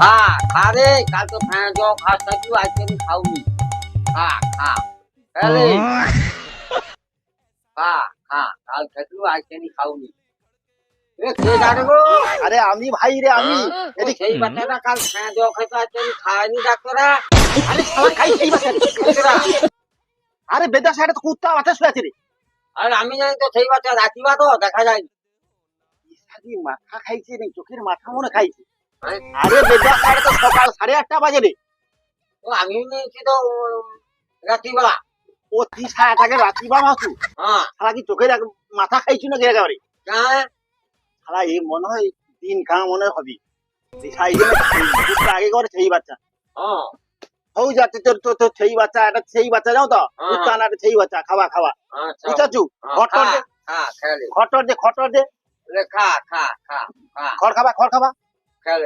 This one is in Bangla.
খা খা রে কাল তো ফ্যাঁ জ খাস না তুই আজকে আমি খাওনি খা খা খেলে খা খা কাল খেতলু আজকে আমি খাওনি এ কে জানে গো আরে আমি ভাই রে, আমি ও সেই বাচ্চাটা কাল ফ্যাঁ জ খেতে আজকে আমি খাইনি ডাক্তারা আরে শালা খাই সেই বাচ্চা রে। আরে বেদা সাইডে তো কুত্তা মাথা শুয়ে আছে রে। আর আমি জানি তো সেই বাচ্চা রাখিবা তো দেখা যায় শালি মাথা খাইছে রে, চোখের মাথা মনে খাইছে। আরে আরে বেদা সাইডে তো সকাল 8:30 বাজে রে। তো আমি নিয়েছি তো রাখিবা ও 30 টাকা রাত্রি বা মাসু। হ্যাঁ শালা কি চোখের মাথা খাইছি না একেবারে। হ্যাঁ শালা এই মনে হয় দিন কাম মনে হবে। এই সাইডে কুত্তা আগে করে সেই বাচ্চা। হ্যাঁ হউ যাচ্ছে তোর তোর তোর সেই বাচ্চা, এটা সেই বাচ্চা যাও তো। হ্যাঁ। কুত্তা না এটা সেই বাচ্চা, খাওয়া খাওয়া। আচ্ছা বুঝাচ্ছু? খটর দে, খা খেলে খটর দে, খটর দে। খা খা খা খা খড় খাবা, খড় খাবা। খেলে